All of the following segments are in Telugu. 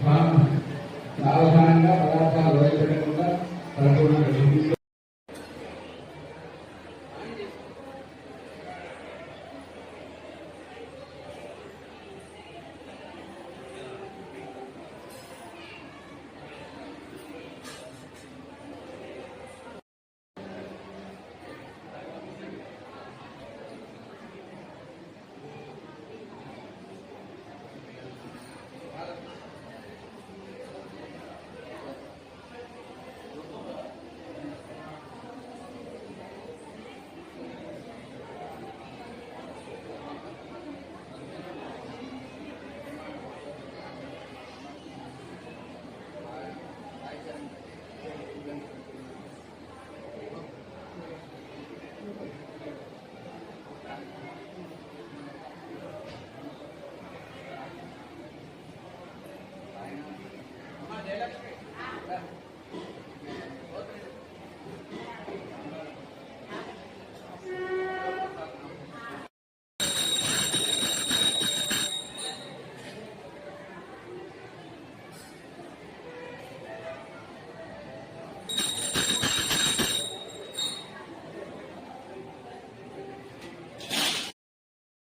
సావధానంగా పదార్థాలు వదిలిపెట్టకుండా పరిపూర్ణంగా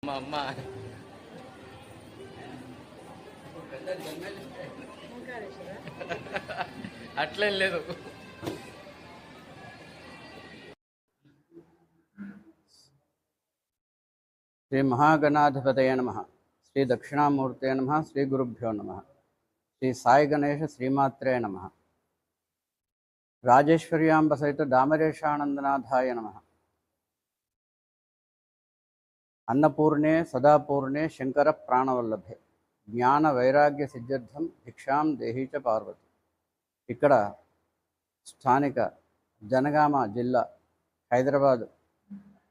మా అమ్మ అట్లేం లేదు. శ్రీ మహాగణాధిపతయ నమః. శ్రీ దక్షిణామూర్తే నమః. శ్రీ గురుభ్యో నమః. శ్రీ సాయి గణేశ శ్రీమాత్రే నమః. రాజేశ్వర్యాంబ సహిత దామరేశానందనాథాయ నమః. అన్నపూర్ణే సదాపూర్ణే శంకర ప్రాణవల్లభే జ్ఞాన వైరాగ్య సిద్ధ్యర్థం భిక్షాం దేహీచ పార్వతి. ఇక్కడ స్థానిక జనగామ జిల్లా హైదరాబాద్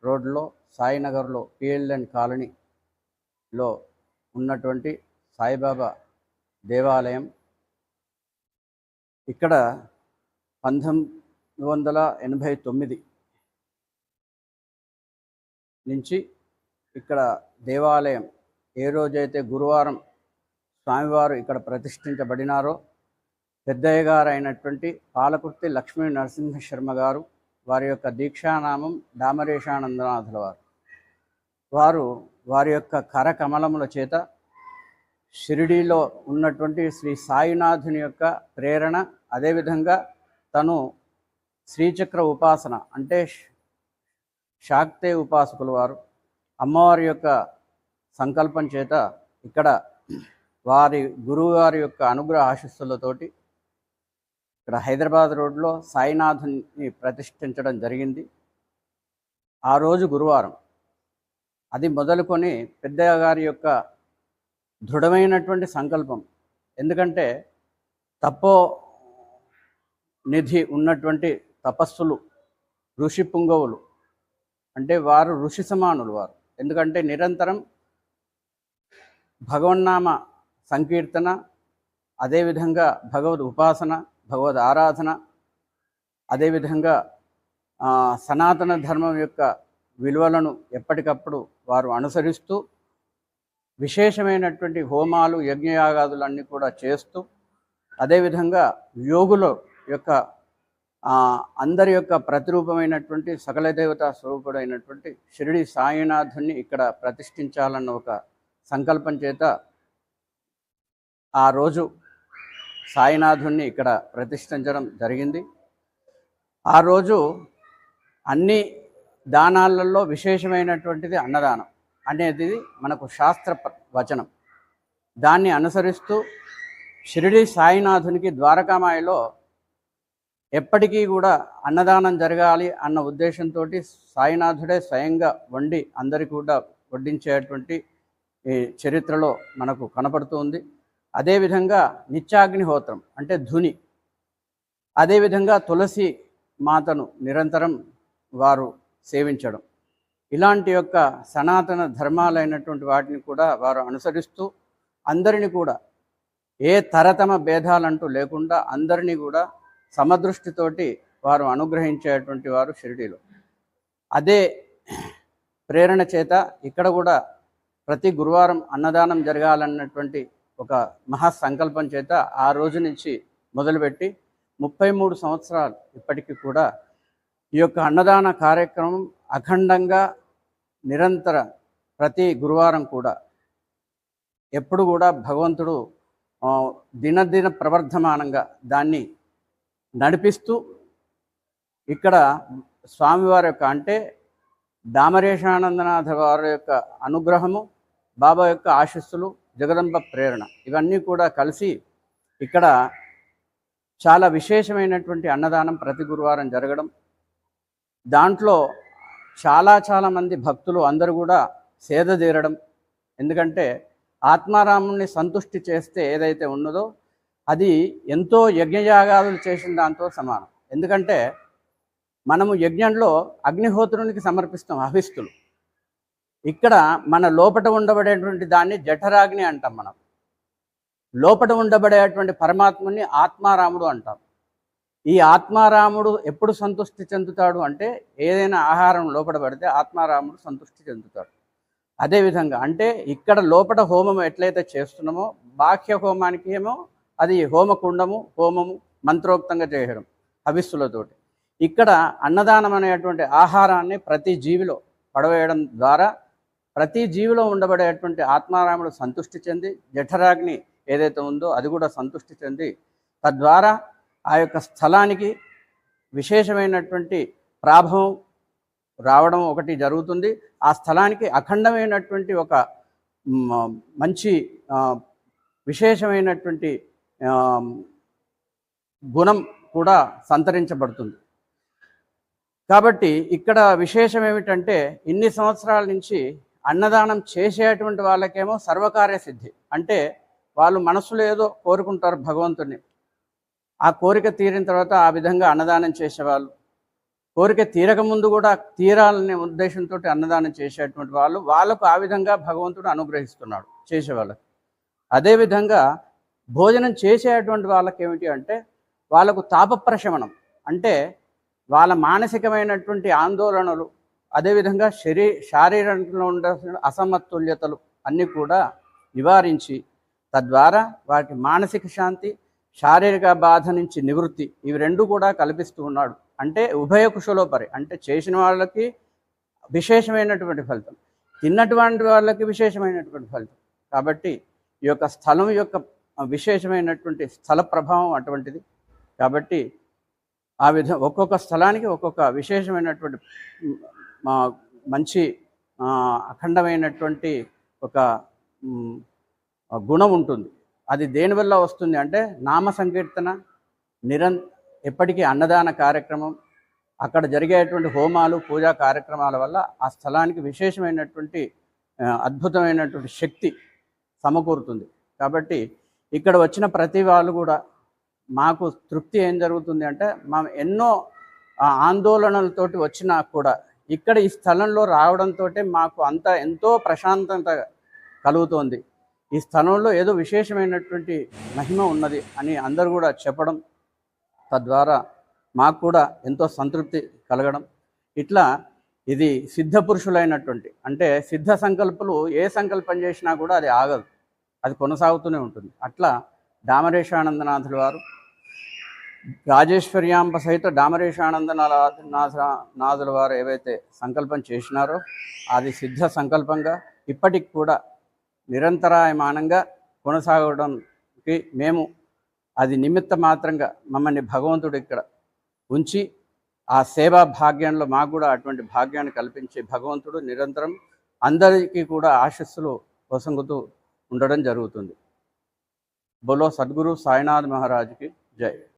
రోడ్లో సాయినగర్లో పిఎల్ఎన్ కాలనీలో ఉన్నటువంటి సాయిబాబా దేవాలయం. ఇక్కడ 1989 నుంచి ఇక్కడ దేవాలయం ఏ రోజైతే గురువారం స్వామివారు ఇక్కడ ప్రతిష్ఠించబడినారో పెద్దయ్య గారు అయినటువంటి పాలకుర్తి లక్ష్మీ నరసింహ శర్మ గారు వారి యొక్క దీక్షానామం దామరేశానందనాథుల వారు వారి యొక్క కరకమలముల చేత షిరిడీలో ఉన్నటువంటి శ్రీ సాయినాథుని యొక్క ప్రేరణ, అదేవిధంగా తను శ్రీచక్ర ఉపాసన అంటే శాక్తే ఉపాసకులు వారు అమ్మవారి యొక్క సంకల్పం చేత ఇక్కడ వారి గురువుగారి యొక్క అనుగ్రహ ఆశీస్సులతోటి ఇక్కడ హైదరాబాద్ రోడ్లో సాయినాథుని ప్రతిష్ఠించడం జరిగింది. ఆ రోజు గురువారం. అది మొదలుకొని పెద్దయ్య గారి యొక్క దృఢమైనటువంటి సంకల్పం. ఎందుకంటే తపో నిధి ఉన్నటువంటి తపస్సులు, ఋషి పుంగవులు అంటే వారు ఋషి సమానులు వారు. ఎందుకంటే నిరంతరం భగవన్నామ సంకీర్తన, అదేవిధంగా భగవద్ ఉపాసన, భగవద్ ఆరాధన, అదేవిధంగా సనాతన ధర్మం యొక్క విలువలను ఎప్పటికప్పుడు వారు అనుసరిస్తూ విశేషమైనటువంటి హోమాలు, యజ్ఞయాగాదులన్నీ కూడా చేస్తూ, అదేవిధంగా యోగుల యొక్క అందరి యొక్క ప్రతిరూపమైనటువంటి సకల దేవతా స్వరూపుడైనటువంటి షిరిడి సాయినాథుని ఇక్కడ ప్రతిష్ఠించాలన్న ఒక సంకల్పం చేత ఆ రోజు సాయినాథుని ఇక్కడ ప్రతిష్ఠించడం జరిగింది. ఆ రోజు అన్ని దానాలలో విశేషమైనటువంటిది అన్నదానం అనేది మనకు శాస్త్ర వచనం. దాన్ని అనుసరిస్తూ షిరిడి సాయినాథునికి ద్వారకామాయిలో ఎప్పటికీ కూడా అన్నదానం జరగాలి అన్న ఉద్దేశంతో సాయినాథుడే స్వయంగా వండి అందరికీ కూడా వడ్డించేటువంటి ఈ చరిత్రలో మనకు కనపడుతుంది. అదేవిధంగా నిత్యాగ్నిహోత్రం అంటే ధుని, అదేవిధంగా తులసి మాతను నిరంతరం వారు సేవించడం, ఇలాంటి యొక్క సనాతన ధర్మాలైనటువంటి వాటిని కూడా వారు అనుసరిస్తూ అందరినీ కూడా ఏ తరతమ భేదాలంటూ లేకుండా అందరినీ కూడా సమదృష్టితోటి వారు అనుగ్రహించేటువంటి వారు షిరిడీలో. అదే ప్రేరణ చేత ఇక్కడ కూడా ప్రతి గురువారం అన్నదానం జరగాలన్నటువంటి ఒక మహాసంకల్పం చేత ఆ రోజు నుంచి మొదలుపెట్టి 33 సంవత్సరాలు ఇప్పటికీ కూడా ఈ యొక్క అన్నదాన కార్యక్రమం అఖండంగా నిరంతర ప్రతి గురువారం కూడా ఎప్పుడు కూడా భగవంతుడు దినదిన ప్రవర్ధమానంగా దాన్ని నడిపిస్తూ ఇక్కడ స్వామివారి యొక్క అంటే దామరేశానందనాథ వారి యొక్క అనుగ్రహము, బాబా యొక్క ఆశీస్సులు, జగదంబ ప్రేరణ ఇవన్నీ కూడా కలిసి ఇక్కడ చాలా విశేషమైనటువంటి అన్నదానం ప్రతి గురువారం జరగడం, దాంట్లో చాలా మంది భక్తులు అందరూ కూడా సేద తీరడం. ఎందుకంటే ఆత్మారాముని సంతుష్టి చేస్తే ఏదైతే ఉన్నదో అది ఎంతో యజ్ఞయాగాదులు చేసిన దాంతో సమానం. ఎందుకంటే మనము యజ్ఞంలో అగ్నిహోత్రునికి సమర్పిస్తాం హవిస్తులు. ఇక్కడ మన లోపట ఉండబడేటువంటి దాన్ని జఠరాగ్ని అంటాం. మనం లోపట ఉండబడేటువంటి పరమాత్ముని ఆత్మారాముడు అంటాం. ఈ ఆత్మారాముడు ఎప్పుడు సంతృష్టి చెందుతాడు అంటే ఏదైనా ఆహారం లోపల పడితే ఆత్మారాముడు సంతృష్టి చెందుతాడు. అదేవిధంగా అంటే ఇక్కడ లోపల హోమం ఎట్లయితే చేస్తున్నామో బాహ్య హోమానికి ఏమో అది హోమకుండము, హోమము మంత్రోక్తంగా చేయడం హవిస్సులతోటి. ఇక్కడ అన్నదానం అనేటువంటి ఆహారాన్ని ప్రతి జీవిలో పడవేయడం ద్వారా ప్రతి జీవిలో ఉండబడేటువంటి ఆత్మారాముడు సంతృష్టి చెంది జఠరాగ్ని ఏదైతే ఉందో అది కూడా సంతృష్టి చెంది తద్వారా ఆ యొక్క స్థలానికి విశేషమైనటువంటి ప్రాభవం రావడం ఒకటి జరుగుతుంది. ఆ స్థలానికి అఖండమైనటువంటి ఒక మంచి విశేషమైనటువంటి గుణం కూడా సంతరించబడుతుంది. కాబట్టి ఇక్కడ విశేషం ఏమిటంటే ఇన్ని సంవత్సరాల నుంచి అన్నదానం చేసేటువంటి వాళ్ళకేమో సర్వకార్య సిద్ధి. అంటే వాళ్ళు మనసులో ఏదో కోరుకుంటారు భగవంతుని, ఆ కోరిక తీరిన తర్వాత ఆ విధంగా అన్నదానం చేసేవాళ్ళు, కోరిక తీరక ముందు కూడా తీరాలనే ఉద్దేశంతో అన్నదానం చేసేటువంటి వాళ్ళకు ఆ విధంగా భగవంతుడు అనుగ్రహిస్తున్నాడు చేసేవాళ్ళకి. అదేవిధంగా భోజనం చేసేటువంటి వాళ్ళకి ఏమిటి అంటే వాళ్ళకు తాపప్రశమనం అంటే వాళ్ళ మానసికమైనటువంటి ఆందోళనలు, అదేవిధంగా శారీరంలో ఉండాల్సిన అసమతుల్యతలు అన్నీ కూడా నివారించి తద్వారా వారికి మానసిక శాంతి, శారీరక బాధ నుంచి నివృత్తి ఇవి రెండు కూడా కల్పిస్తూ ఉన్నాడు. అంటే ఉభయ కుశలోపరి అంటే చేసిన వాళ్ళకి విశేషమైనటువంటి ఫలితం, తిన్నటువంటి వాళ్ళకి విశేషమైనటువంటి ఫలితం. కాబట్టి ఈ యొక్క స్థలం యొక్క విశేషమైనటువంటి స్థల ప్రభావం అటువంటిది. కాబట్టి ఆ విధంగా ఒక్కొక్క స్థలానికి ఒక్కొక్క విశేషమైనటువంటి మంచి అఖండమైనటువంటి ఒక గుణం ఉంటుంది. అది దేనివల్ల వస్తుంది అంటే నామ సంకీర్తన, ఎప్పటికీ అన్నదాన కార్యక్రమం, అక్కడ జరిగేటువంటి హోమాలు, పూజా కార్యక్రమాల వల్ల ఆ స్థలానికి విశేషమైనటువంటి అద్భుతమైనటువంటి శక్తి సమకూరుతుంది. కాబట్టి ఇక్కడ వచ్చిన ప్రతి వాళ్ళు కూడా మాకు తృప్తి ఏం జరుగుతుంది అంటే మనం ఎన్నో ఆందోళనలతోటి వచ్చినా కూడా ఇక్కడ ఈ స్థలంలో రావడంతో మాకు ఎంతో ప్రశాంతత కలుగుతోంది. ఈ స్థలంలో ఏదో విశేషమైనటువంటి మహిమ ఉన్నది అని అందరూ కూడా చెప్పడం, తద్వారా మాకు కూడా ఎంతో సంతృప్తి కలగడం. ఇట్లా ఇది సిద్ధ పురుషులైనటువంటి అంటే సిద్ధ సంకల్పులు ఏ సంకల్పం చేసినా కూడా అది ఆగదు, అది కొనసాగుతూనే ఉంటుంది. అట్లా దామరేశానందనాథుల వారు రాజేశ్వర్యాంబ సహిత దామరేశానందనాథుల వారు ఏవైతే సంకల్పం చేసినారో అది సిద్ధ సంకల్పంగా ఇప్పటికి కూడా నిరంతరాయమానంగా కొనసాగడానికి మేము అది నిమిత్త మాత్రంగా మమ్మల్ని భగవంతుడు ఇక్కడ ఉంచి ఆ సేవా భాగ్యంలో మాకు కూడా అటువంటి భాగ్యాన్ని కల్పించే భగవంతుడు నిరంతరం అందరికీ కూడా ఆశీస్సులు వసంగుతూ ఉండడం జరుగుతుంది. బోలో సద్గురు సాయినాథ్ మహారాజ్కి జై.